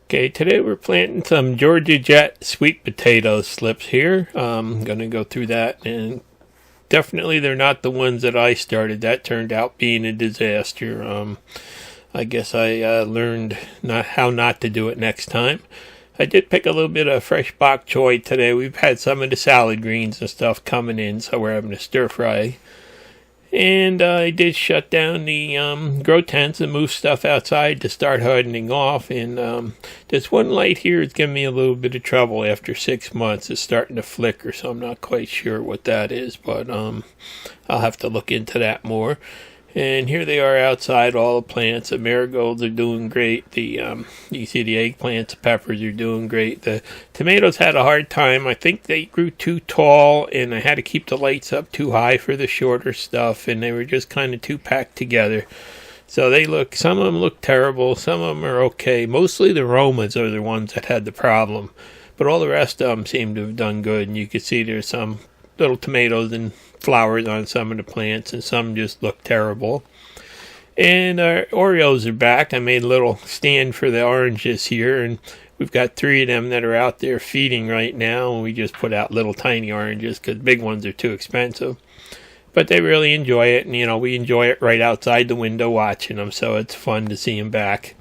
Okay, today we're planting some Georgia Jet sweet potato slips here. I'm going to go through that, and definitely they're not the ones that I started. That turned out being a disaster. I guess I learned how not to do it next time. I did pick a little bit of fresh bok choy today. We've had some of the salad greens and stuff coming in, so we're having a stir fry. And I did shut down the grow tents and move stuff outside to start hardening off. And this one light here is giving me a little bit of trouble after 6 months. It's starting to flicker, so I'm not quite sure what that is. But I'll have to look into that more. And here they are outside, all the plants. The marigolds are doing great. You see the eggplants, the peppers are doing great. The tomatoes had a hard time. I think they grew too tall, and I had to keep the lights up too high for the shorter stuff, and they were just kind of too packed together. So some of them look terrible, some of them are okay. Mostly the Romas are the ones that had the problem, but all the rest of them seem to have done good, and you can see there's some little tomatoes and flowers on some of the plants, and some just look terrible. And our Oreos are back. I made a little stand for the oranges here, and we've got 3 of them that are out there feeding right now, and we just put out little tiny oranges because big ones are too expensive. But they really enjoy it, and we enjoy it right outside the window watching them, so it's fun to see them back.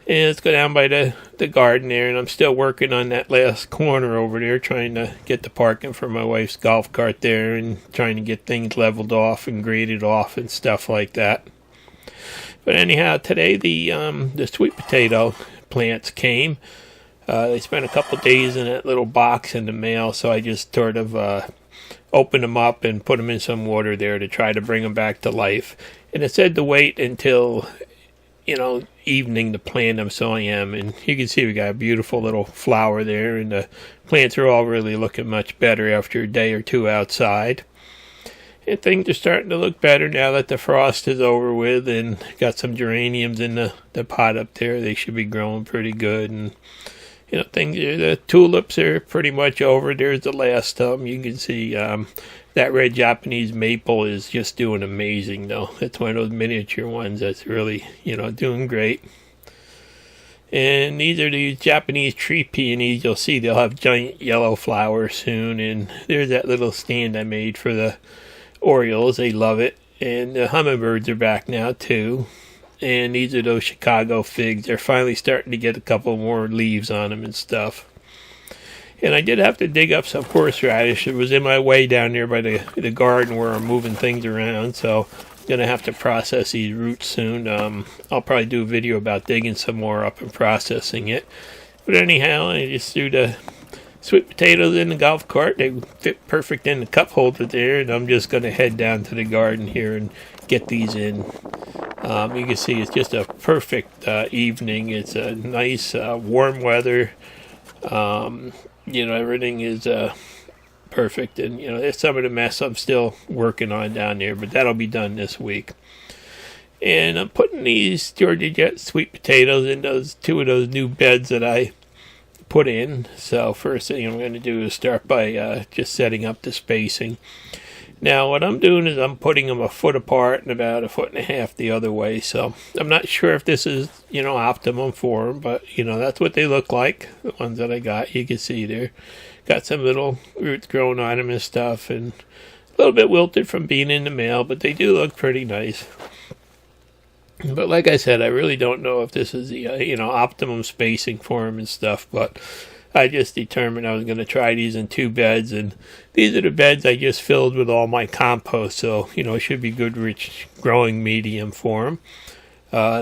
And let's go down by the garden there, and I'm still working on that last corner over there, trying to get the parking for my wife's golf cart there, and trying to get things leveled off and graded off and stuff like that. But anyhow, today the sweet potato plants came. They spent a couple days in that little box in the mail, so I just sort of opened them up and put them in some water there to try to bring them back to life. And it said to wait until evening to plant them, so I am. And you can see we got a beautiful little flower there, and the plants are all really looking much better after a day or two outside. And things are starting to look better now that the frost is over with, and got some geraniums in the pot up there. They should be growing pretty good. And the tulips are pretty much over. There's the last of them. You can see that red Japanese maple is just doing amazing, though. It's one of those miniature ones that's really, doing great. And these are these Japanese tree peonies. You'll see they'll have giant yellow flowers soon. And there's that little stand I made for the Orioles. They love it. And the hummingbirds are back now, too. And these are those Chicago figs. They're finally starting to get a couple more leaves on them and stuff. And I did have to dig up some horseradish. It was in my way down there by the garden where I'm moving things around. So I'm going to have to process these roots soon. I'll probably do a video about digging some more up and processing it. But anyhow, I just threw the sweet potatoes in the golf cart. They fit perfect in the cup holder there. And I'm just going to head down to the garden here and get these in. You can see it's just a perfect evening. It's a nice warm weather. Everything is perfect. And, there's some of the mess I'm still working on down there, but that'll be done this week. And I'm putting these Georgia Jet sweet potatoes in those 2 of those new beds that I put in. So first thing I'm going to do is start by just setting up the spacing. Now, what I'm doing is I'm putting them a foot apart and about 1.5 feet the other way. So I'm not sure if this is, optimum for them, but, that's what they look like, the ones that I got. You can see there. Got some little roots growing on them and stuff, and a little bit wilted from being in the mail, but they do look pretty nice. But like I said, I really don't know if this is the, optimum spacing for them and stuff, but I just determined I was going to try these in 2 beds, and these are the beds I just filled with all my compost, so, it should be good, rich, growing medium for them.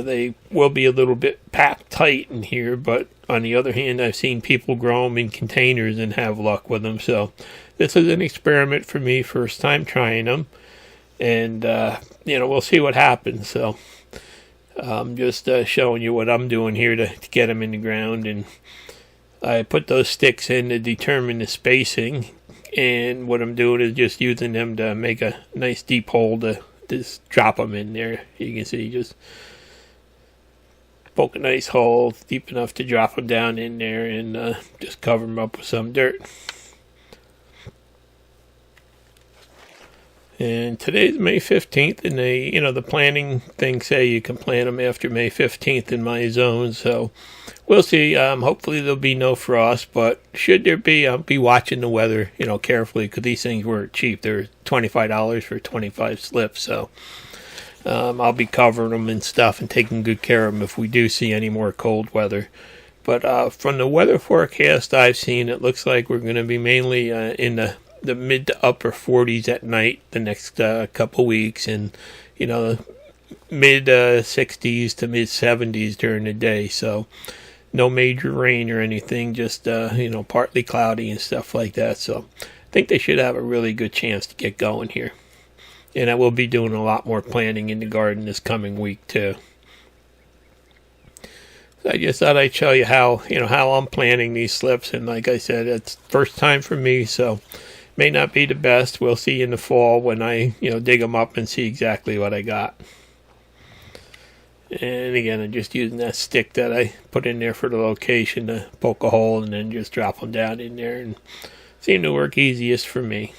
They will be a little bit packed tight in here, but on the other hand, I've seen people grow them in containers and have luck with them, so this is an experiment for me, first time trying them, and, we'll see what happens, so I'm just showing you what I'm doing here to get them in the ground. And I put those sticks in to determine the spacing, and what I'm doing is just using them to make a nice deep hole to just drop them in there. You can see, just poke a nice hole deep enough to drop them down in there, and just cover them up with some dirt. And today's May 15th, and the planning things say you can plant them after May 15th in my zone, so we'll see. Hopefully there'll be no frost, but should there be, I'll be watching the weather, carefully, because these things weren't cheap. They're $25 for 25 slips, so I'll be covering them and stuff and taking good care of them if we do see any more cold weather. But from the weather forecast I've seen, it looks like we're going to be mainly in the mid to upper 40s at night the next couple weeks, and mid 60s to mid 70s during the day. So no major rain or anything, just partly cloudy and stuff like that. So I think they should have a really good chance to get going here. And I will be doing a lot more planting in the garden this coming week too. So I just thought I'd show you how I'm planting these slips, and like I said, it's first time for me, so may not be the best. We'll see in the fall when I dig them up and see exactly what I got. And again, I'm just using that stick that I put in there for the location to poke a hole and then just drop them down in there, and seem to work easiest for me.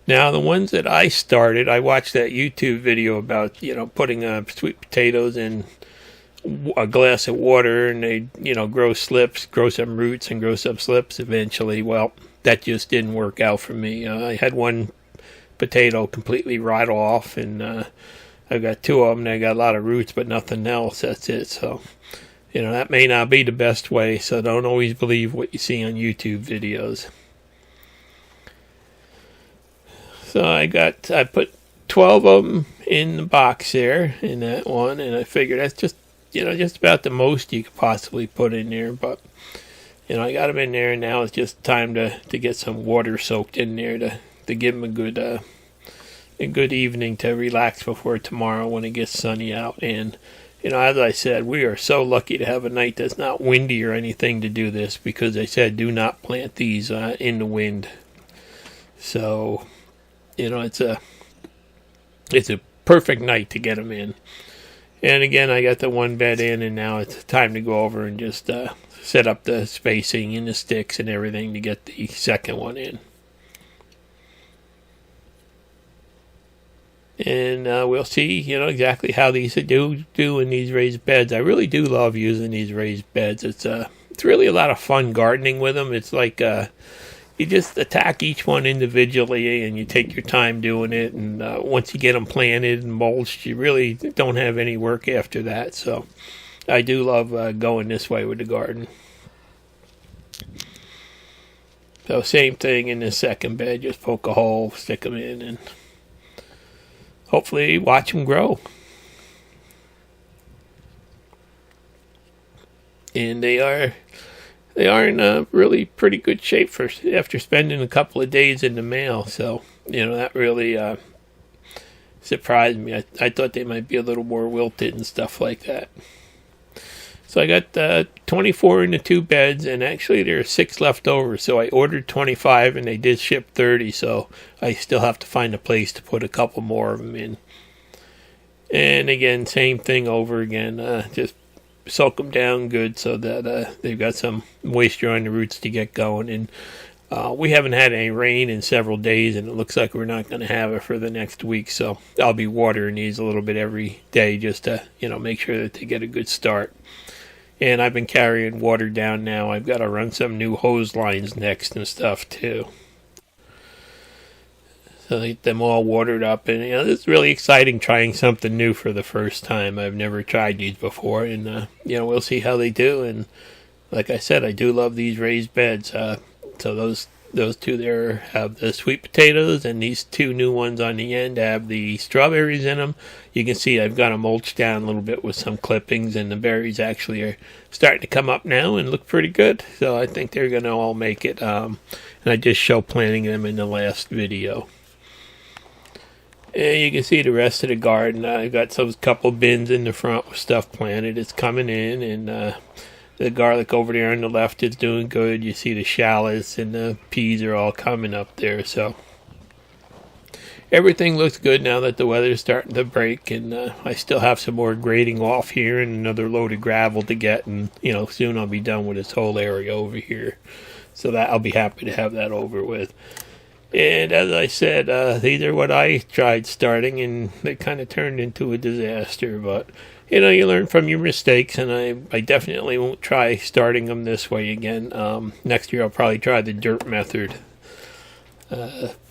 Now, the ones that I started, I watched that YouTube video about, putting sweet potatoes in a glass of water, and they, grow slips, grow some roots and grow some slips eventually. Well, that just didn't work out for me. I had one potato completely rot off, and I've got two of them. They got a lot of roots, but nothing else. That's it. So, that may not be the best way, so don't always believe what you see on YouTube videos. So I put 12 of them in the box there in that one, and I figured that's just about the most you could possibly put in there. But I got them in there, and now it's just time to get some water soaked in there to give them a good evening to relax before tomorrow when it gets sunny out. And as I said, we are so lucky to have a night that's not windy or anything to do this, because I said do not plant these in the wind. So it's a perfect night to get them in. And again, I got the one bed in, and now it's time to go over and just set up the spacing and the sticks and everything to get the second one in. And we'll see, exactly how these do in these raised beds. I really do love using these raised beds. It's really a lot of fun gardening with them. It's like you just attack each one individually, and you take your time doing it. And once you get them planted and mulched, you really don't have any work after that. So I do love going this way with the garden. So same thing in the second bed. Just poke a hole, stick them in, and hopefully watch them grow. And they are in a really pretty good shape after spending a couple of days in the mail. So, that really surprised me. I thought they might be a little more wilted and stuff like that. So I got 24 in the two beds, and actually there are 6 left over. So I ordered 25, and they did ship 30. So I still have to find a place to put a couple more of them in. And again, same thing over again. Just soak them down good so that they've got some moisture on the roots to get going. And we haven't had any rain in several days, and it looks like we're not going to have it for the next week. So I'll be watering these a little bit every day just to make sure that they get a good start. And I've been carrying water down now. I've got to run some new hose lines next and stuff too. So get them all watered up, and it's really exciting trying something new for the first time. I've never tried these before, and we'll see how they do. And like I said, I do love these raised beds. So those two there have the sweet potatoes, and these 2 new ones on the end have the strawberries in them. You can see I've got them mulched down a little bit with some clippings, and the berries actually are starting to come up now and look pretty good. So I think they're going to all make it. And I just showed planting them in the last video. And you can see the rest of the garden. I've got those couple bins in the front with stuff planted. It's coming in, and the garlic over there on the left is doing good. You see the shallots and the peas are all coming up there. So everything looks good now that the weather's starting to break, and I still have some more grading off here and another load of gravel to get, and soon I'll be done with this whole area over here. So that I'll be happy to have that over with. And as I said, these are what I tried starting, and they kind of turned into a disaster. But, you know, you learn from your mistakes, and I definitely won't try starting them this way again. Next year I'll probably try the dirt method.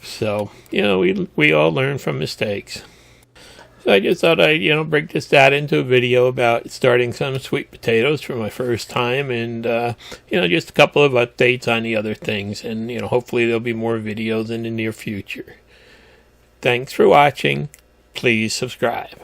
So, you know, we all learn from mistakes. So I just thought I'd, bring that into a video about starting some sweet potatoes for my first time, and, just a couple of updates on the other things, and, hopefully there'll be more videos in the near future. Thanks for watching. Please subscribe.